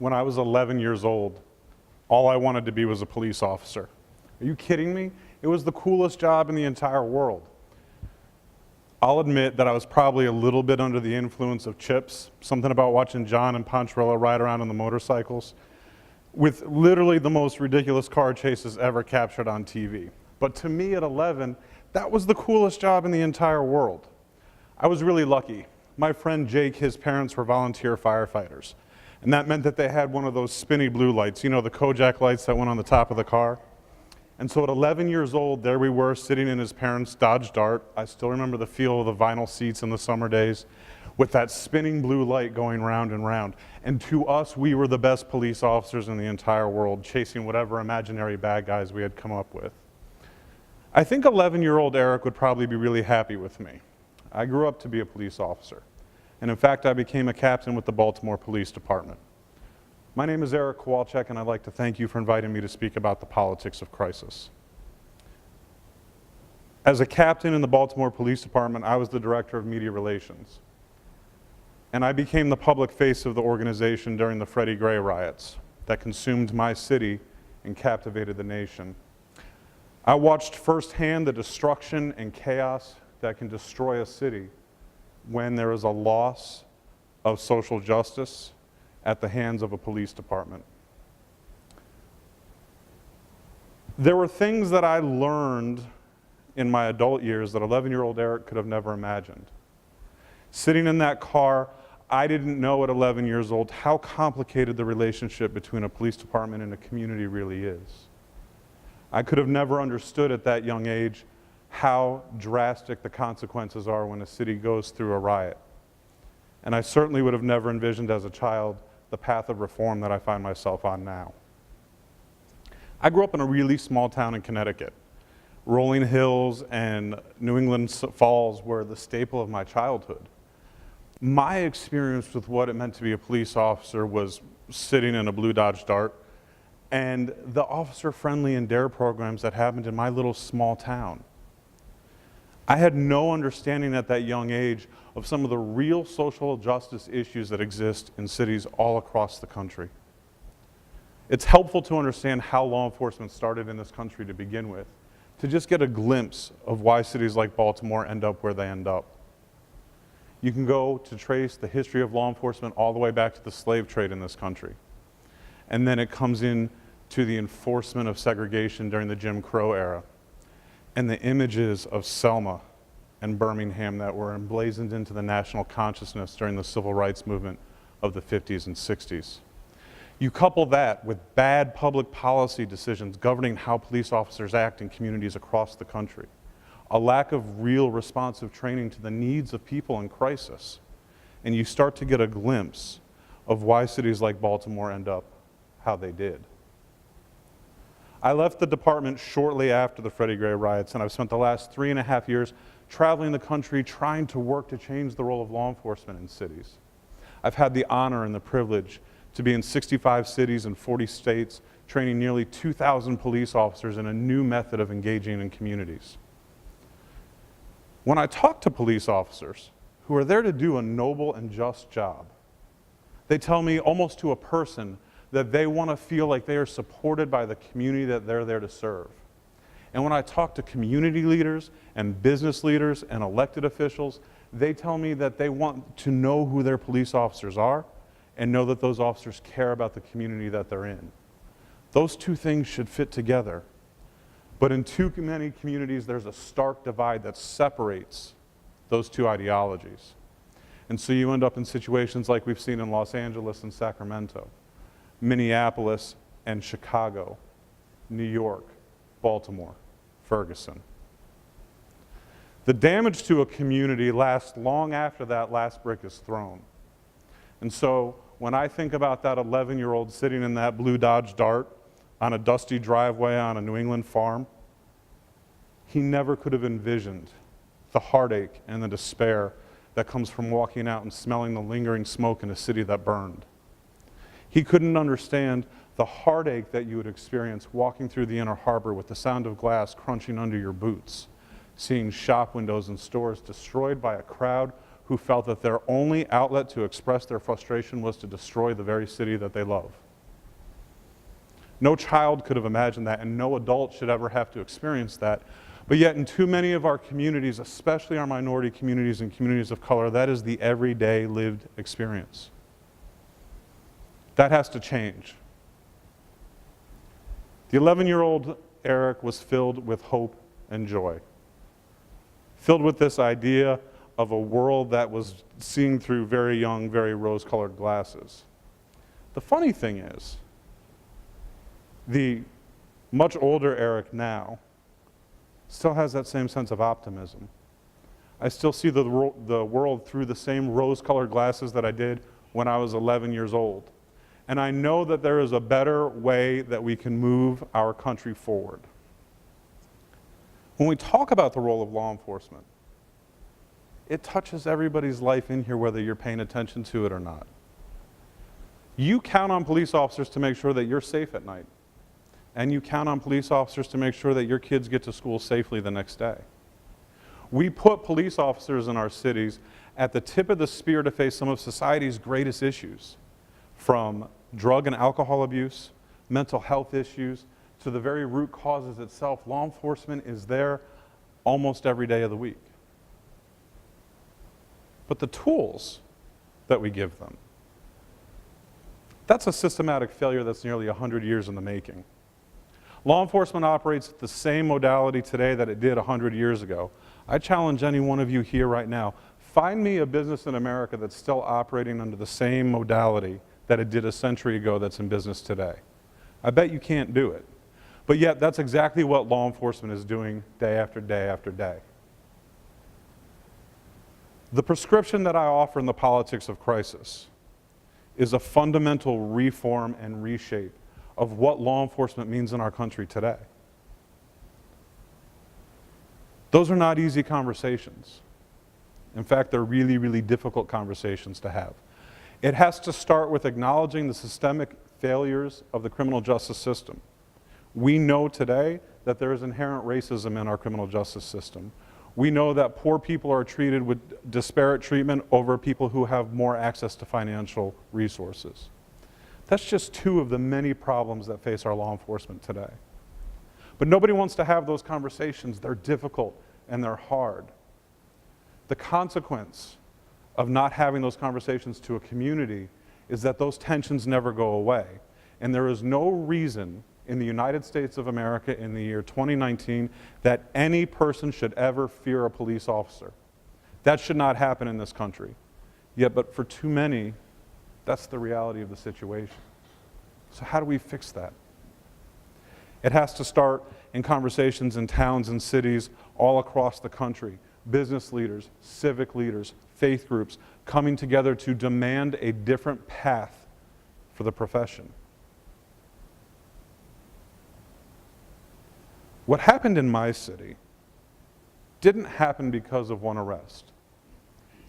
when I was 11 years old, all I wanted to be was a police officer. Are you kidding me? It was the coolest job in the entire world. I'll admit that I was probably a little bit under the influence of Chips, something about watching John and Poncherello ride around on the motorcycles, with literally the most ridiculous car chases ever captured on TV. But to me at 11, that was the coolest job in the entire world. I was really lucky. My friend Jake, his parents were volunteer firefighters. And that meant that they had one of those spinny blue lights, you know, the Kojak lights that went on the top of the car. And so at 11 years old, there we were sitting in his parents' Dodge Dart. I still remember the feel of the vinyl seats in the summer days with that spinning blue light going round and round. And to us, we were the best police officers in the entire world, chasing whatever imaginary bad guys we had come up with. I think 11-year-old Eric would probably be really happy with me. I grew up to be a police officer. And in fact, I became a captain with the Baltimore Police Department. My name is Eric Kowalczyk, and I'd like to thank you for inviting me to speak about the politics of crisis. As a captain in the Baltimore Police Department, I was the director of media relations. And I became the public face of the organization during the Freddie Gray riots that consumed my city and captivated the nation. I watched firsthand the destruction and chaos that can destroy a city when there is a loss of social justice at the hands of a police department. There were things that I learned in my adult years that 11-year-old Eric could have never imagined. Sitting in that car, I didn't know at 11 years old how complicated the relationship between a police department and a community really is. I could have never understood at that young age how drastic the consequences are when a city goes through a riot. And I certainly would have never envisioned as a child the path of reform that I find myself on now. I grew up in a really small town in Connecticut. Rolling Hills and New England Falls were the staple of my childhood. My experience with what it meant to be a police officer was sitting in a blue Dodge Dart and the officer-friendly and DARE programs that happened in my little small town. I had no understanding at that young age of some of the real social justice issues that exist in cities all across the country. It's helpful to understand how law enforcement started in this country to begin with, to just get a glimpse of why cities like Baltimore end up where they end up. You can go to trace the history of law enforcement all the way back to the slave trade in this country. And then it comes in to the enforcement of segregation during the Jim Crow era, and the images of Selma and Birmingham that were emblazoned into the national consciousness during the civil rights movement of the 50s and 60s. You couple that with bad public policy decisions governing how police officers act in communities across the country, a lack of real responsive training to the needs of people in crisis, and you start to get a glimpse of why cities like Baltimore end up how they did. I left the department shortly after the Freddie Gray riots, and I've spent the last 3.5 years traveling the country trying to work to change the role of law enforcement in cities. I've had the honor and the privilege to be in 65 cities and 40 states, training nearly 2,000 police officers in a new method of engaging in communities. When I talk to police officers who are there to do a noble and just job, they tell me almost to a person that they want to feel like they are supported by the community that they're there to serve. And when I talk to community leaders and business leaders and elected officials, they tell me that they want to know who their police officers are and know that those officers care about the community that they're in. Those two things should fit together. But in too many communities, there's a stark divide that separates those two ideologies. And so you end up in situations like we've seen in Los Angeles and Sacramento, Minneapolis and Chicago, New York, Baltimore, Ferguson. The damage to a community lasts long after that last brick is thrown. And so when I think about that 11-year-old sitting in that blue Dodge Dart on a dusty driveway on a New England farm, he never could have envisioned the heartache and the despair that comes from walking out and smelling the lingering smoke in a city that burned. He couldn't understand the heartache that you would experience walking through the Inner Harbor with the sound of glass crunching under your boots, seeing shop windows and stores destroyed by a crowd who who felt that their only outlet to express their frustration was to destroy the very city that they love. No child could have imagined that, and no adult should ever have to experience that. But yet in too many of our communities, especially our minority communities and communities of color, that is the everyday lived experience. That has to change. The 11-year-old Eric was filled with hope and joy, filled with this idea of a world that was seen through very young, very rose-colored glasses. The funny thing is, the much older Eric now still has that same sense of optimism. I still see the world through the same rose-colored glasses that I did when I was 11 years old. And I know that there is a better way that we can move our country forward. When we talk about the role of law enforcement, it touches everybody's life in here, whether you're paying attention to it or not. You count on police officers to make sure that you're safe at night. And you count on police officers to make sure that your kids get to school safely the next day. We put police officers in our cities at the tip of the spear to face some of society's greatest issues, from drug and alcohol abuse, mental health issues, to the very root causes itself. Law enforcement is there almost every day of the week. But the tools that we give them, that's a systematic failure that's nearly 100 years in the making. Law enforcement operates at the same modality today that it did 100 years ago. I challenge any one of you here right now, find me a business in America that's still operating under the same modality that it did a century ago that's in business today. I bet you can't do it. But yet, that's exactly what law enforcement is doing day after day after day. The prescription that I offer in the politics of crisis is a fundamental reform and reshape of what law enforcement means in our country today. Those are not easy conversations. In fact, they're really, really difficult conversations to have. It has to start with acknowledging the systemic failures of the criminal justice system. We know today that there is inherent racism in our criminal justice system. We know that poor people are treated with disparate treatment over people who have more access to financial resources. That's just two of the many problems that face our law enforcement today. But nobody wants to have those conversations. They're difficult and they're hard. The consequence of not having those conversations to a community is that those tensions never go away. And there is no reason in the United States of America in the year 2019 that any person should ever fear a police officer. That should not happen in this country. Yet, but for too many, that's the reality of the situation. So how do we fix that? It has to start in conversations in towns and cities all across the country. Business leaders, civic leaders, faith groups coming together to demand a different path for the profession. What happened in my city didn't happen because of one arrest.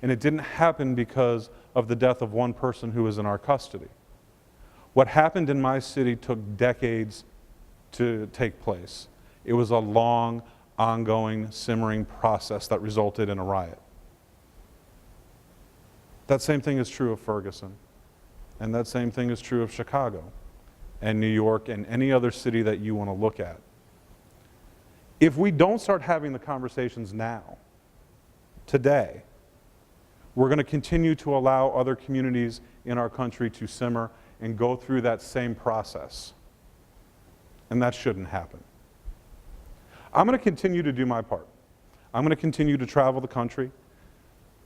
And it didn't happen because of the death of one person who was in our custody. What happened in my city took decades to take place. It was a long, ongoing, simmering process that resulted in a riot. That same thing is true of Ferguson. And that same thing is true of Chicago and New York and any other city that you want to look at. If we don't start having the conversations now, today, we're going to continue to allow other communities in our country to simmer and go through that same process. And that shouldn't happen. I'm going to continue to do my part. I'm going to continue to travel the country,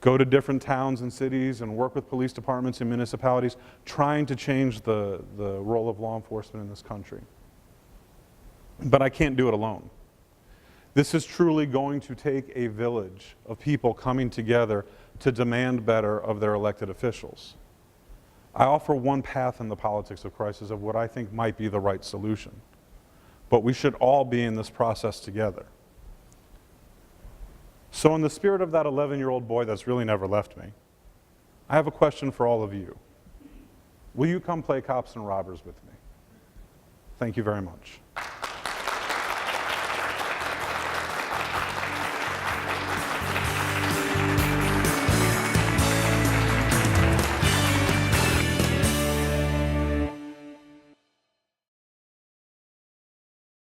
go to different towns and cities and work with police departments and municipalities, trying to change the role of law enforcement in this country. But I can't do it alone. This is truly going to take a village of people coming together to demand better of their elected officials. I offer one path in the politics of crisis of what I think might be the right solution. But we should all be in this process together. So in the spirit of that 11-year-old boy that's really never left me, I have a question for all of you. Will you come play cops and robbers with me? Thank you very much.